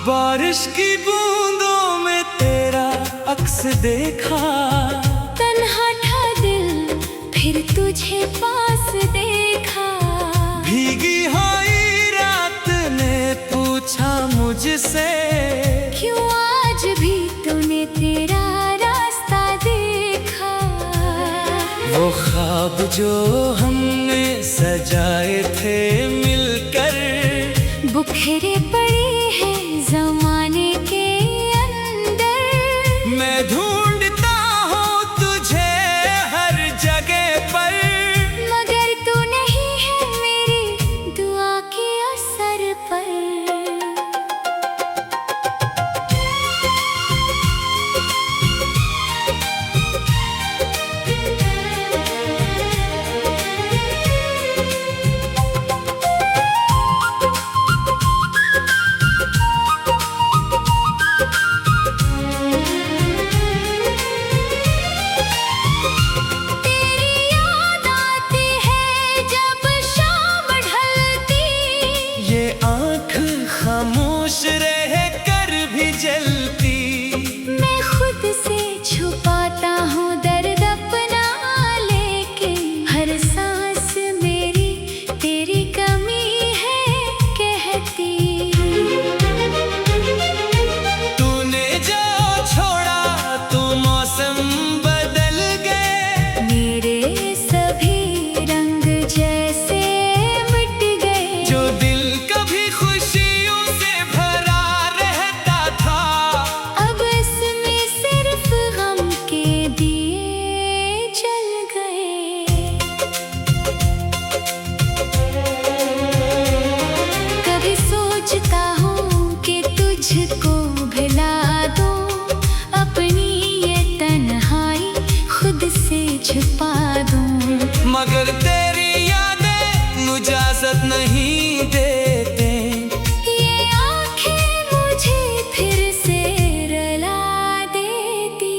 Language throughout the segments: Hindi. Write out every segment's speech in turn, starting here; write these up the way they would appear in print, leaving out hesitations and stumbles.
बारिश की बूंदों में तेरा अक्स देखा, तन्हा था दिल फिर तुझे पास देखा। भीगी हुई रात ने पूछा मुझसे, क्यों आज भी तूने तेरा रास्ता देखा। वो ख्वाब जो हमने सजाए थे मिलकर, बुखेरे पड़े हैं ज़माने के अंदर। मैं ढूंढता हूँ तुझे हर जगह पर, मगर तू नहीं है मेरी दुआ के असर पर। खामोश रह कर भी जलती, मैं खुद से छुपाता हूँ दर्द अपना लेके। हर सांस मेरी तेरी कमी है कहती। तूने जो छोड़ा तो मौसम बदल गए, मेरे सभी रंग जैसे मिट गए। जो दिल कभी खुशी तुझको भुला दो, अपनी ये तन्हाई खुद से छुपा दूं। मगर तेरी यादें इजाजत नहीं देते। ये आँखें मुझे फिर से रुला देती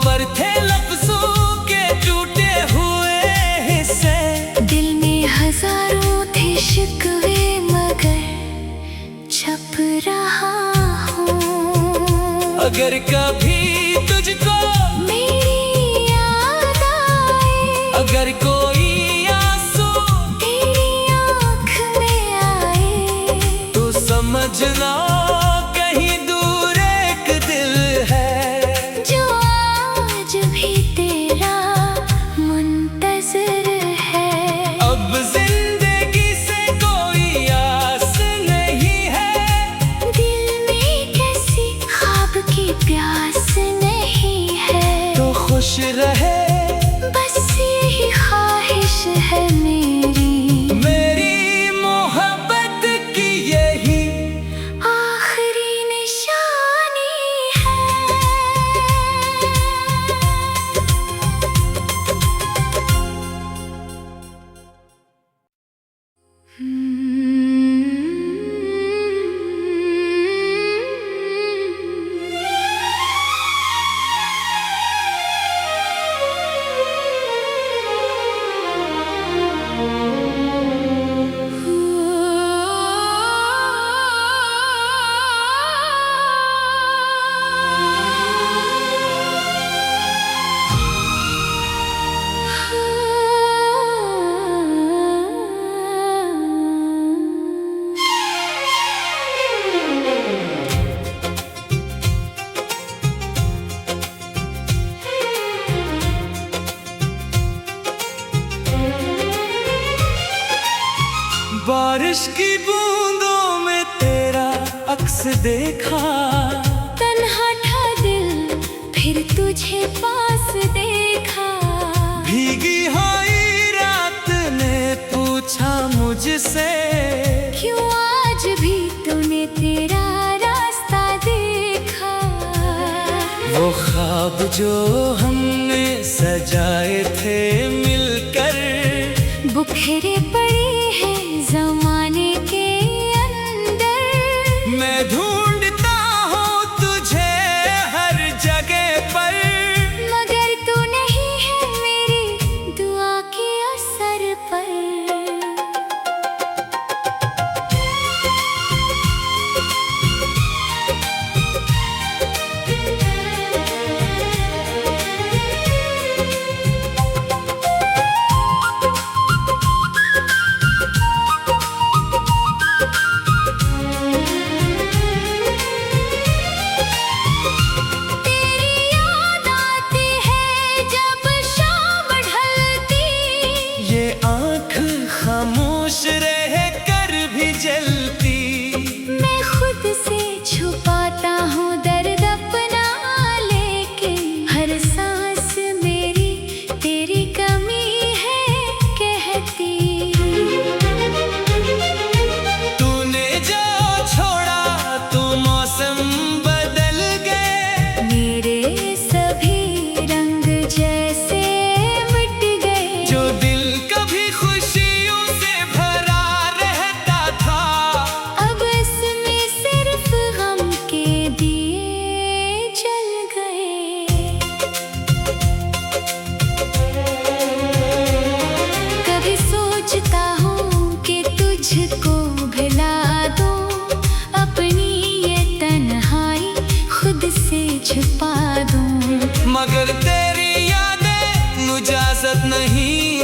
पर थे लफ्ज़ों के टूटे हुए हिस्से। दिल में हजारों थे शिकवे मगर छप रहा हूँ। अगर कभी तुझको मेरी याद आए, अगर कोई आंसू तेरी आँख में आए, तो समझना कहीं दूर एक दिल है, जो आज भी तेरा मुंतज़िर है। अब जिंदगी से कोई आस नहीं है, दिल में किसी ख्वाब की प्यास नहीं है। तो खुश रहे बस यही ख्वाहिश है मेरी, मेरी मोहब्बत की यही आखिरी निशानी है। बारिश की बूंदों में तेरा अक्स देखा, तन्हा था दिल फिर तुझे पास देखा। भीगी हुई रात ने पूछा मुझसे, क्यों आज भी तूने तेरा रास्ता देखा। वो ख्वाब जो हमने सजाए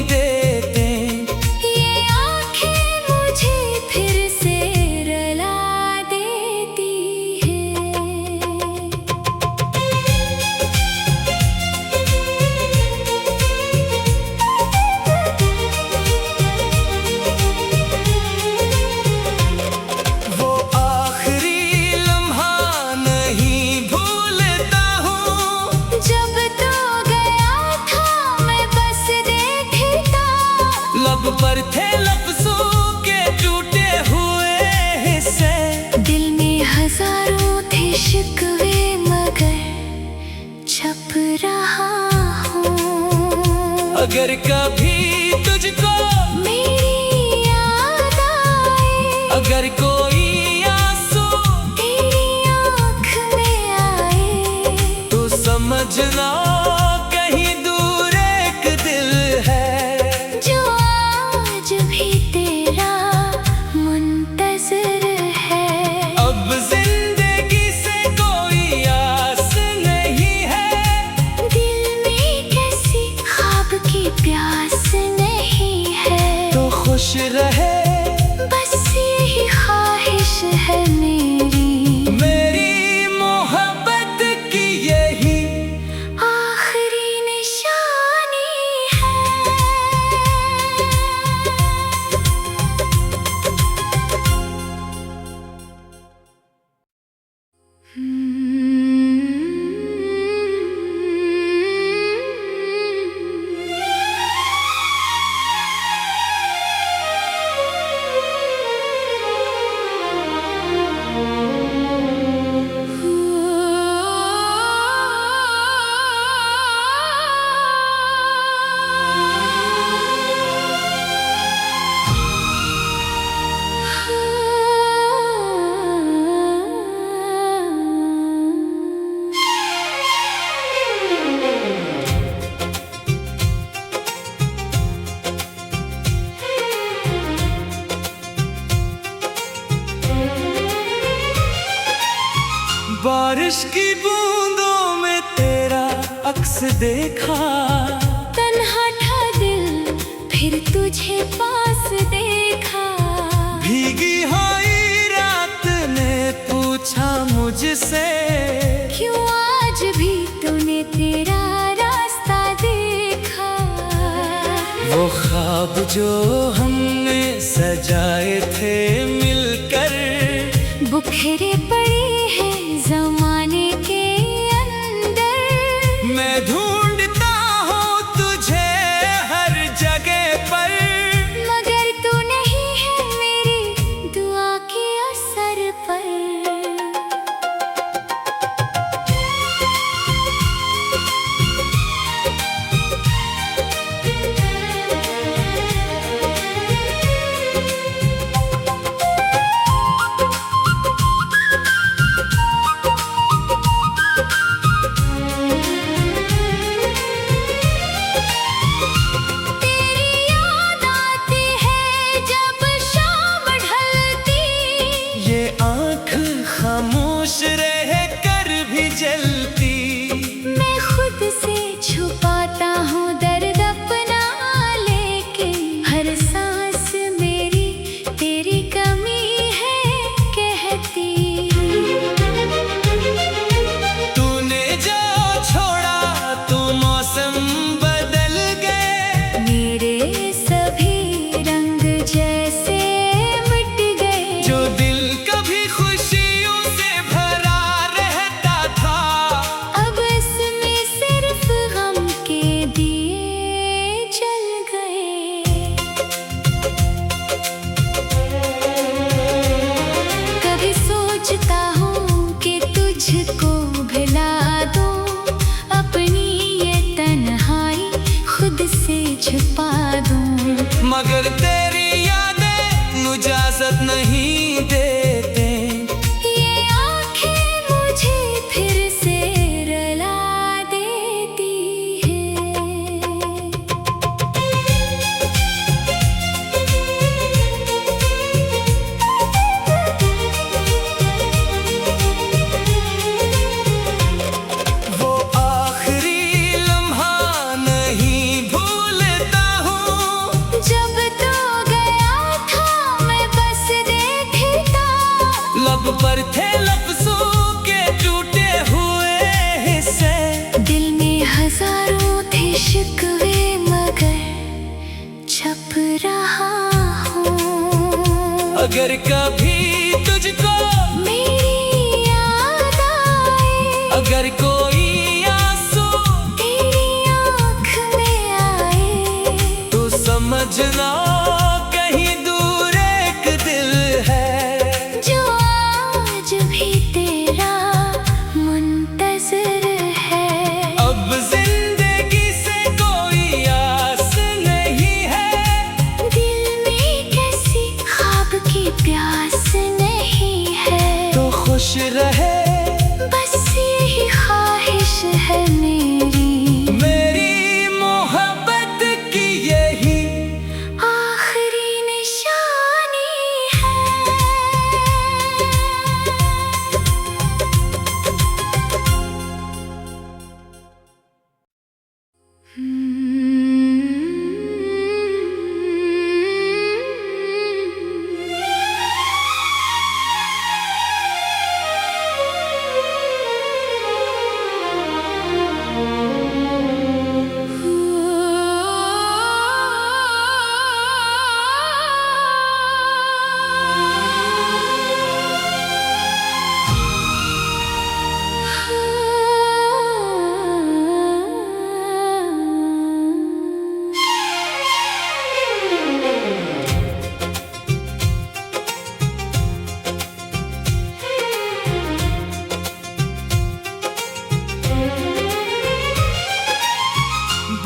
देते। ये आँखें मुझे फिर से रुला देती हैं। वो आखिरी लम्हा नहीं भूलता हूँ, जब तो गया था मैं बस देखता। लब पर थे लफ्जों के टूटे हुए हिस्से। दिल में हजारों थे शिकवे मगर छप रहा हूँ। अगर कभी तुझको मेरी याद आए, अगर कोई आंसू तेरी आँख में आए, तो समझना कहीं दूर एक दिल है, जो आज भी तेरा मुंतज़िर है। अब जिंदगी से कोई आस नहीं है, दिल में कैसी ख्वाब की प्यास नहीं है। तो खुश रहे बस यही ख्वाहिश है मेरी, मेरी मोहब्बत की यही आखिरी निशानी है। बारिश की बूंदों में तेरा अक्स देखा। तन्हा था दिल फिर तुझे पास देखा। भीगी हुई रात ने पूछा मुझसे, क्यों आज भी तूने तेरा रास्ता देखा। वो ख्वाब जो हमने सजाए थे मिलकर, बुखेरे पड़े हैं ज़माने के अंदर। मैं ढूंढता हूँ तुझे हर जगह पर, मगर तू नहीं है मेरी दुआ के असर पर। तेरी याद आती है जब शाम ढलती। ये आँख खामोश रह कर भी जलती। मैं खुद से छुपाता हूँ दर्द अपना, लेकिन हर सांस मेरी तेरी कमी है कहती। तूने जो छोड़ा तो मौसम बदल गए, मेरे सभी रंग जैसे मिट गए। जो दिल कभी खुशियों से भरा रहता था, अब इसमें सिर्फ गम के दिए जल गए। कभी सोचता हूँ कि तुझको भुला दूँ, अपनी ये तन्हाई खुद से छुपा दूँ। मगर तेरी यादें इजाजत नहीं देते। ये आँखें मुझे फिर से रुला देती हैं। वो आखिरी लम्हा नहीं भूलता हूँ, अगर कभी तुझको मेरी याद आए, अगर कोई आंसू तेरी आँख में आए, तो समझना कहीं दूर एक दिल है जो आज भी तेरा मुंतज़िर है। अब जिंदगी से कोई आस नहीं है, दिल में कैसी ख्वाब की प्यास नहीं है, तो खुश रहे बस यही ख्वाहिश है मेरी। मेरी मोहब्बत की यही आखिरी निशानी है।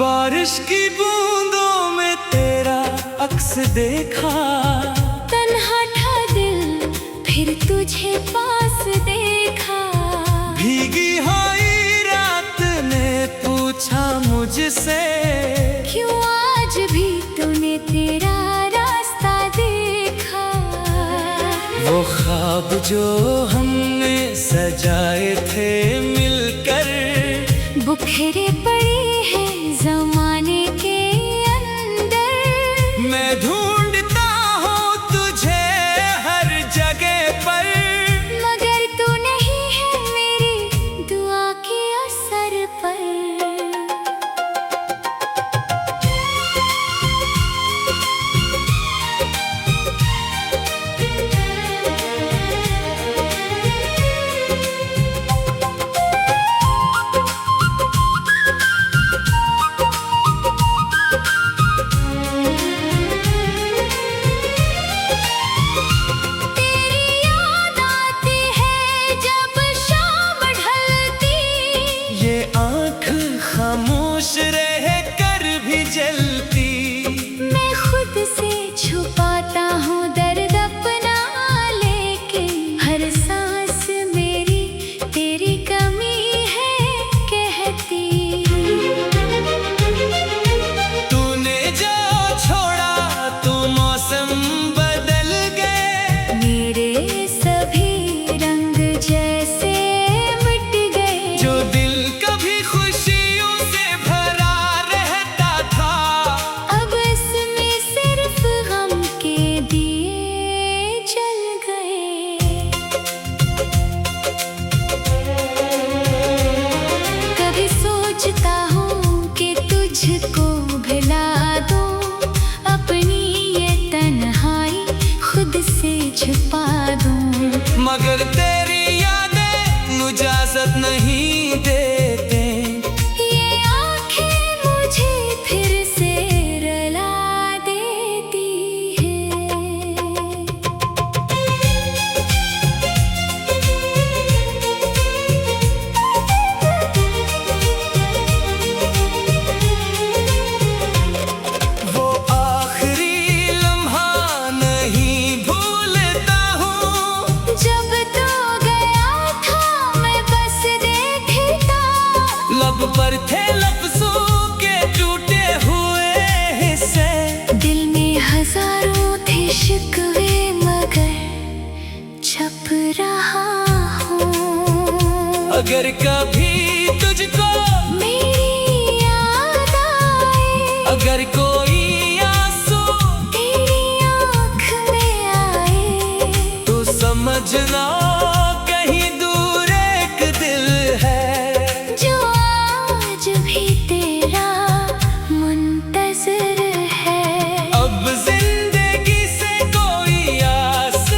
बारिश की बूंदों में तेरा अक्स देखा, तन्हा था दिल फिर तुझे पास देखा, भीगी हुई रात ने पूछा मुझसे, क्यों आज भी तूने तेरा रास्ता देखा। वो ख्वाब जो हमने सजाए थे मिलकर, बुखेरे पड़े हैं ज़माने के अंदर, मैं ढूंढता हूँ तुझे हर जगह पर, मगर तू नहीं है मेरी दुआ के असर पर। तेरी याद आती है जब शाम ढलती, ये आँख खामोश रह कर भी जलती, मैं खुद से छुपाता हूँ दर्द अपना, लेकिन हर सांस मेरी तेरी कमी है कहती। तूने जो छोड़ा तो मौसम बदल गए, मेरे सभी रंग जैसे मिट गए, जो दिल कभी खुशियों से भरा रहता था, अब इसमें सिर्फ गम के दिए जल गए। कभी सोचता हूँ कि तुझको भुला दूँ, अपनी ये तन्हाई खुद से छुपा दूँ, मगर तेरी यादें इजाजत नहीं देते। ये आँखें मुझे फिर से रुला देती है। वो आखिरी लम्हा नहीं भूलता हूँ, जब तू गया था मैं बस देखता, लब पर थे लफ्जों के टूटे हुए हिस्से, दिल में हजारों थे शिकवे मगर छप रहा हूँ। अगर कभी तुझको मेरी याद आए, अगर कोई आंसू तेरी आँख में आए, तो समझना कहीं दूर एक दिल है जो आज भी तेरा मुंतज़िर है। अब जिंदगी से कोई आस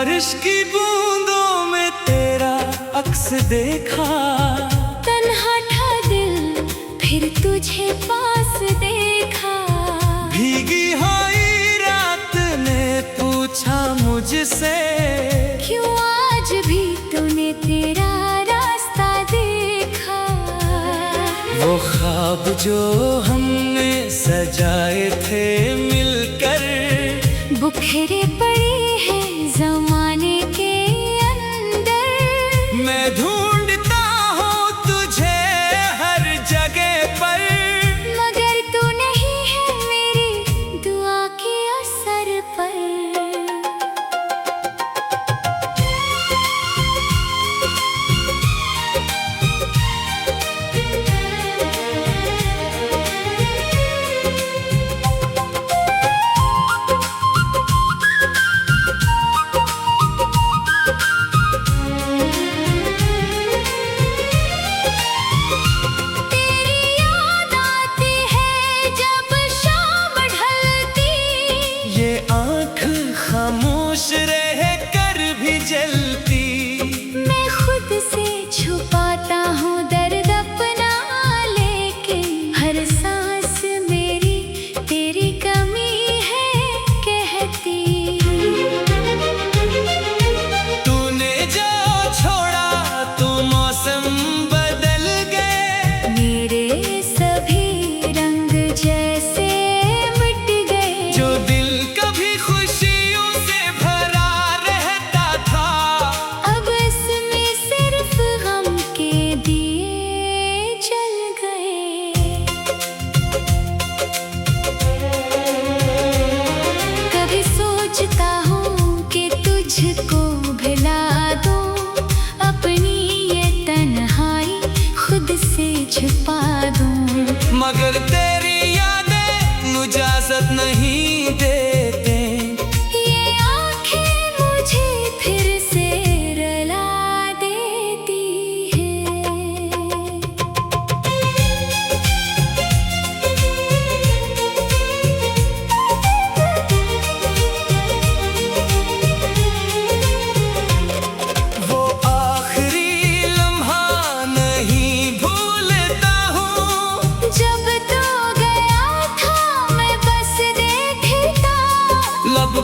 बारिश की बूंदों में तेरा अक्स देखा, तन्हा था दिल फिर तुझे पास देखा। भीगी हुई रात ने पूछा मुझसे, क्यों आज भी तूने तेरा रास्ता देखा। वो ख्वाब जो हमने सजाए थे मिलकर, बुखेरे पड़े हैं जमाने के अंदर। मैं ढूंढता हूँ तुझे हर जगह पर, मगर तू नहीं है मेरी दुआ के असर पर। खामोश रह कर भी जलती, मैं खुद से छुपाता हूँ दर्द अपना, लेकिन हर सांस मेरी तेरी कमी है कहती। तूने जो छोड़ा तो मौसम बदल गए, मेरे सभी रंग जैसे मिट गए। जो दिल कभी तुझको भिला दो अपनी ये तन्हाई खुद से छुपा दूं, मगर तेरी यादें इजाजत नहीं देते। ये आँखें मुझे फिर से रुला देती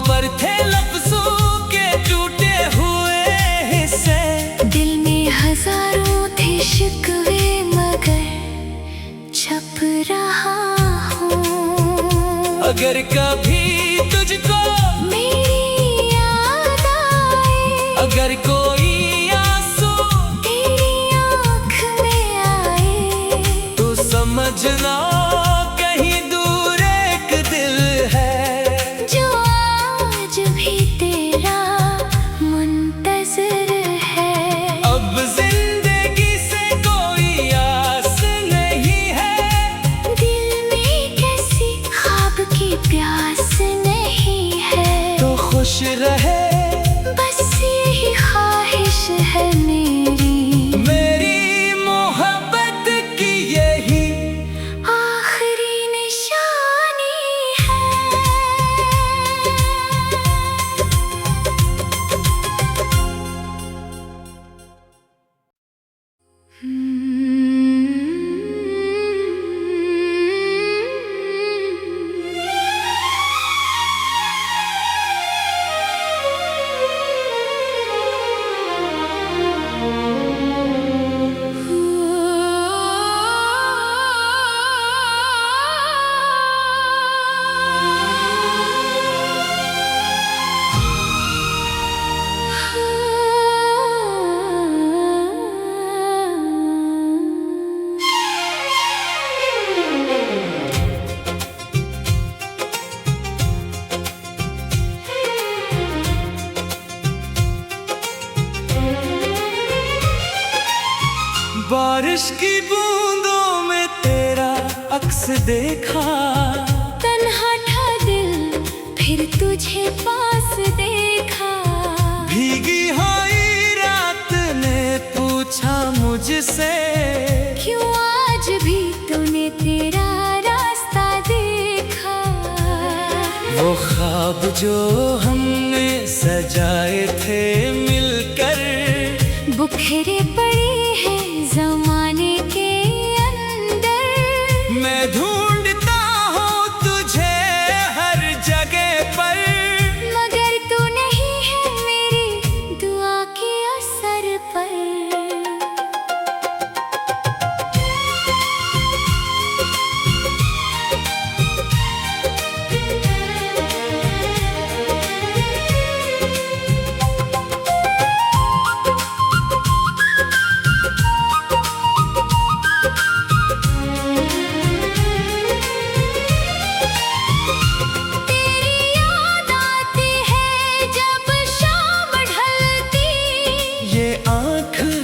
पर थे लफ्जों के टूटे हुए हिस्से, दिल में हजारों थे शिकवे मगर छप रहा हूँ। अगर कभी तुझको मेरी याद आए, अगर कोई आंसू तेरी आँख में आए, तो समझना कहीं दूर एक दिल है, भी तेरा मुंतज़िर है। अब जिंदगी से कोई आस नहीं है, दिल में कैसी ख्वाब की प्यास नहीं है। तो खुश रहे बस यही ख्वाहिश है मेरी मोहब्बत की यही आखिरी निशानी है। बारिश की बूंदों में तेरा अक्स देखा, तन्हा था दिल फिर तुझे पास देखा। भीगी हुई रात ने पूछा मुझसे, क्यों आज भी तूने तेरा रास्ता देखा। वो ख्वाब जो हमने सजाए थे मिलकर, बुखेरे पड़े हैं जमाने के अंदर। मैं ढूंढता हूँ तुझे हर जगह पर, मगर तू नहीं है मेरी दुआ के असर पर।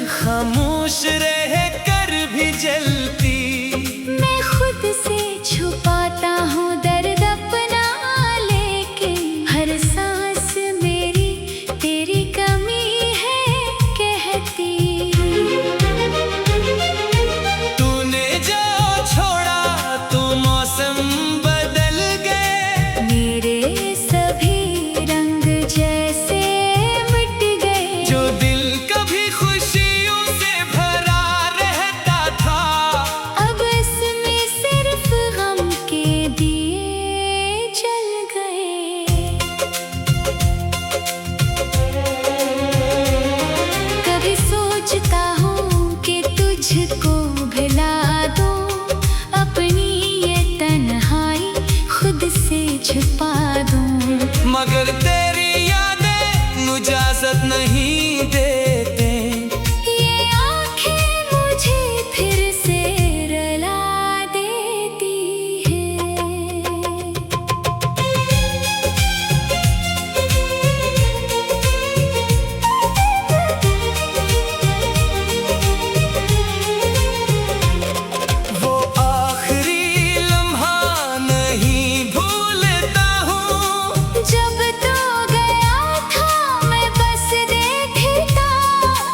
खामोश रह कर भी जलती, मैं खुद से छुपाता हूँ दर्द अपना, लेकिन हर सांस मेरी तेरी कमी है कहती। तूने जो छोड़ा तो मौसम बदल गए, मेरे सभी रंग जैसे मिट गए। जो दिल कभी तुझको भुला दो, अपनी ये तन्हाई खुद से छुपा दूं। मगर तेरी यादें इजाजत नहीं देते, ये आँखें मुझे फिर से रुला देती है।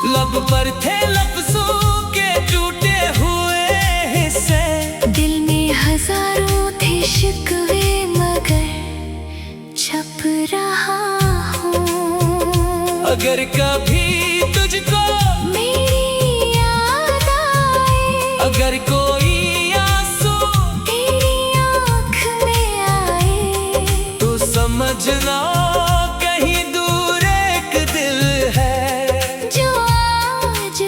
लब पर थे लफ्जों के टूटे हुए हिस्से, दिल में हजारों थे शिकवे मगर छप रहा हूँ। अगर कभी तुझको मेरी याद आए, अगर कोई आंसू तेरी आँख में आए, तो समझना कहीं दूर एक दिल है,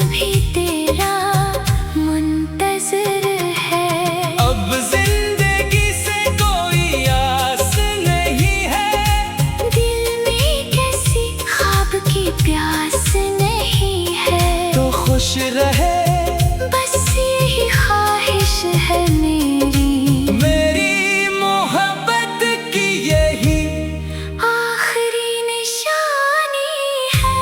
भी तेरा मुंतज़िर है। अब जिंदगी से कोई आस नहीं है, दिल में किसी ख्वाब की प्यास नहीं है। तो खुश रहे बस यही ख्वाहिश है मेरी, मेरी मोहब्बत की यही आखिरी निशानी है।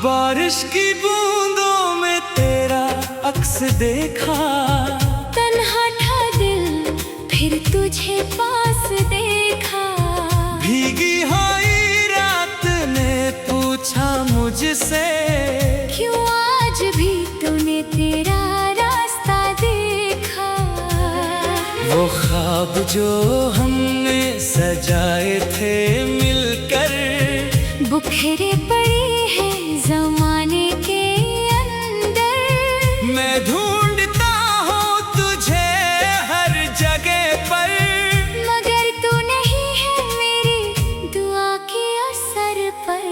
बारिश की बूंदों में तेरा अक्स देखा, तन्हा था दिल फिर तुझे पास देखा। भीगी हुई रात ने पूछा मुझसे, क्यों आज भी तूने तेरा रास्ता देखा। वो ख्वाब जो हमने सजाए थे मिलकर, बुखेरे पड़े हैं जमाने के अंदर। मैं ढूंढता हूँ तुझे हर जगह पर, मगर तू नहीं है मेरी दुआ के असर पर।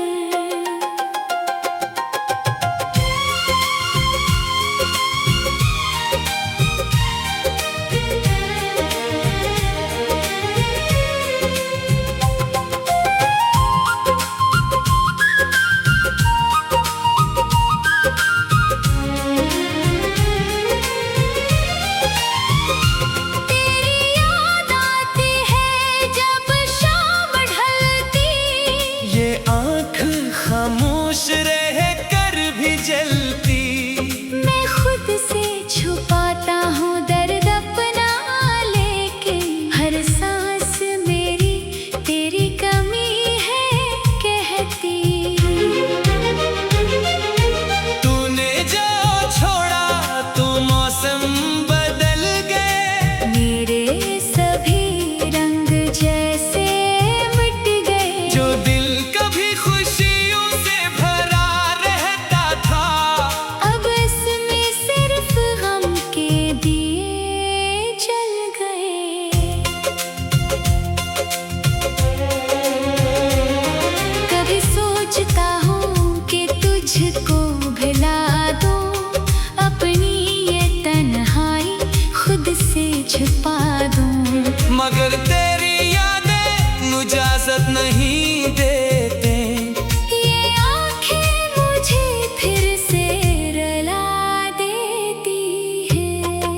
छिपा दूं, मगर तेरी यादें इजाजत नहीं देते। ये आँखें मुझे फिर से रुला देती हैं।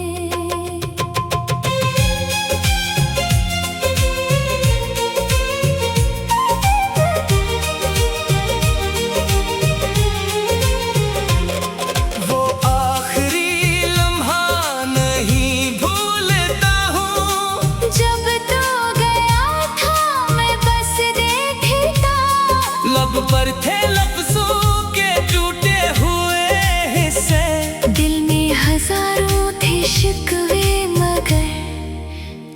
वो आखिरी लम्हा नहीं भूलता हूँ, जब तो गया था मैं बस देखता, लब पर थे लफ्जों के टूटे हुए हिस्से। दिल में हजारों थे शिकवे मगर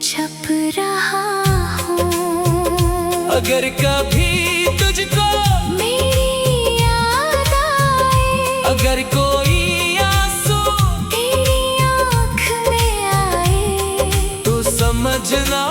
छप रहा हूँ। अगर कभी तुझको मेरी याद आए, अगर कोई आंसू तेरी आँख में आए, तो समझना